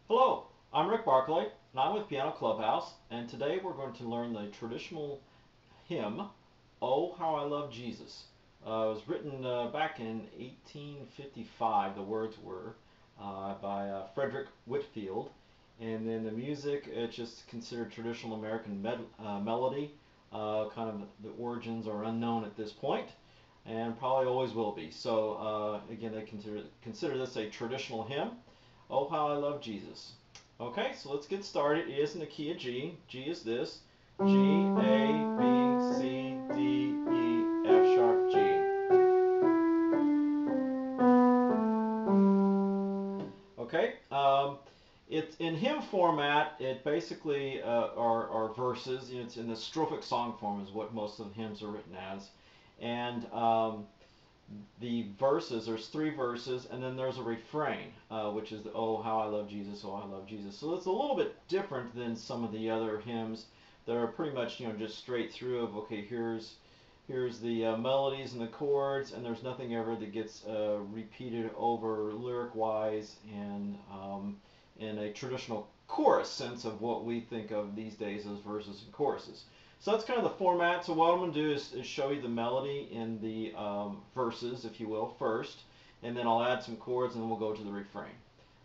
Hello, I'm Rick Barclay, and I'm with Piano Clubhouse, and today we're going to learn the traditional hymn, "Oh How I Love Jesus." It was written back in 1855, the words were, by Frederick Whitfield, and then the music, it's just considered traditional American melody. Kind of the origins are unknown at this point, and probably always will be. So again, they consider this a traditional hymn. Oh, how I love Jesus. Okay, so let's get started. It is in the key of G. G is this: G, A, B, C, D, E, F sharp, G. Okay, it's in hymn format. It basically are verses. It's in the strophic song form, is what most of the hymns are written as, and the verses, there's three verses, and then there's a refrain, which is the "Oh how I love Jesus, oh I love Jesus." So it's a little bit different than some of the other hymns that are pretty much just straight through of, okay, here's the melodies and the chords, and there's nothing ever that gets repeated over lyric wise and in a traditional chorus sense of what we think of these days as verses and choruses. So that's kind of the format. So what I'm going to do is show you the melody in the verses, if you will, first, and then I'll add some chords, and then we'll go to the refrain.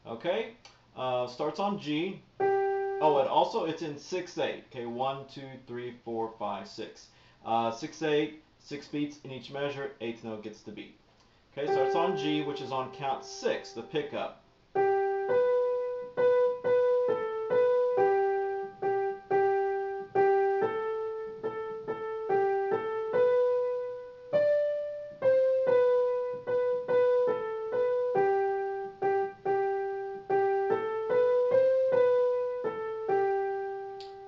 Okay, starts on G. Oh, and also it's in 6/8. Okay, 1, 2, 3, 4, 5, 6. 6/8, 6 beats in each measure. Eighth note gets the beat. Okay, starts on G, which is on count 6, the pickup.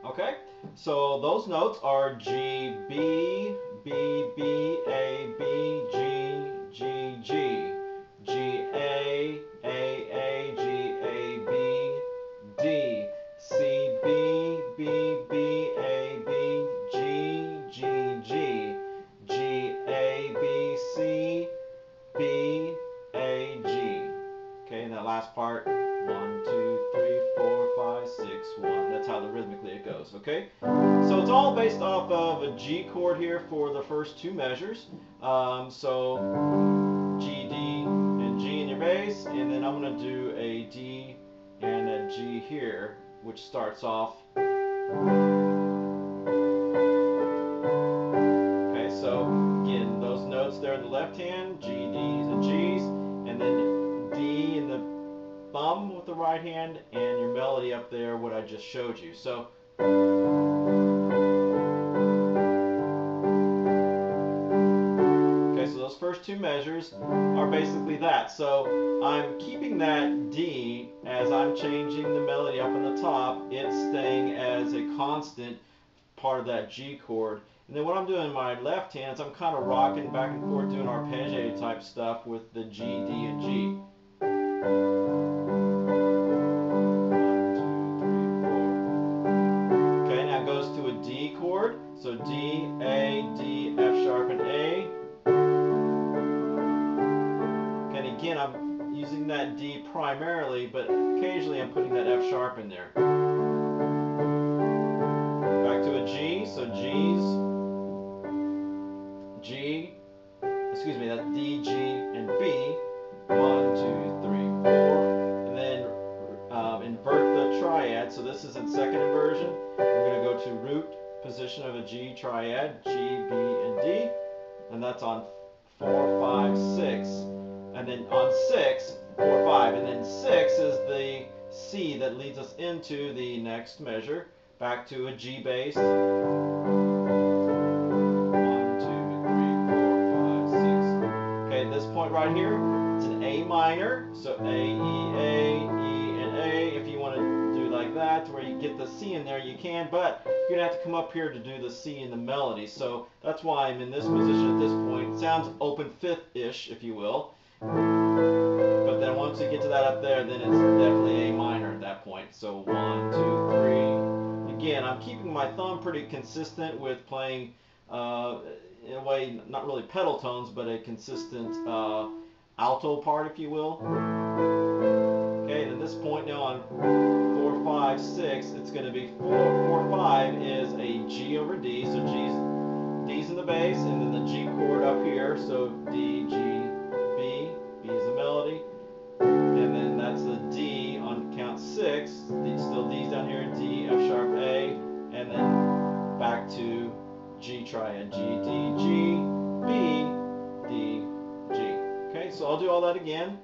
Okay, so those notes are G, B, B, B, A, B, G, G, G, G, A, G, A, B, D, C, B, B, B, A, B, G, G, G, G, A, B, C, B, A, G. Okay, and that last part, 1, 2, 3, 4, 5, 6, 1. That's how the rhythmically it goes, okay? So it's all based off of a G chord here for the first two measures. So G, D, and G in your bass, and then I'm going to do a D and a G here, which starts off. Okay, so again, those notes there in the left hand, G, Ds, and Gs, and then D in the thumb with the right hand, and your melody up there, what I just showed you. So okay, so those first two measures are basically that. So I'm keeping that D as I'm changing the melody up on the top. It's staying as a constant part of that G chord. And then what I'm doing in my left hand is I'm kind of rocking back and forth doing arpeggio type stuff with the G, D, and G. To a D chord, so D, A, D, F sharp, and A. And again, I'm using that D primarily, but occasionally I'm putting that F sharp in there. Back to a G, so G's, G, excuse me, that's D, G, and B. 1, 2, 3, 4, and then invert the triad. So this is in second inversion. We're going to go to root position of a G triad, G, B, and D, and that's on 4, 5, 6, and then on 6, 4, 5, and then 6 is the C that leads us into the next measure, back to a G bass. 1, 2, 3, 4, 5, 6. Okay, at this point right here, it's an A minor, so A, E, and A. If you want to do like that, to where you get the C in there, you can, but you're going to have to come up here to do the C in the melody. So that's why I'm in this position at this point. It sounds open fifth-ish, if you will. But then once you get to that up there, then it's definitely A minor at that point. So 1, 2, 3. Again, I'm keeping my thumb pretty consistent with playing, in a way, not really pedal tones, but a consistent alto part, if you will. Okay, and at this point now on 4, 5, 6, it's going to be 4, 5 is a G over D, so D's in the bass, and then the G chord up here, so D, G, B, B is a melody, and then that's the D on count 6, still D's down here, D, F sharp, A, and then back to G triad, G, D, G, B, D, G. Okay, so I'll do all that again.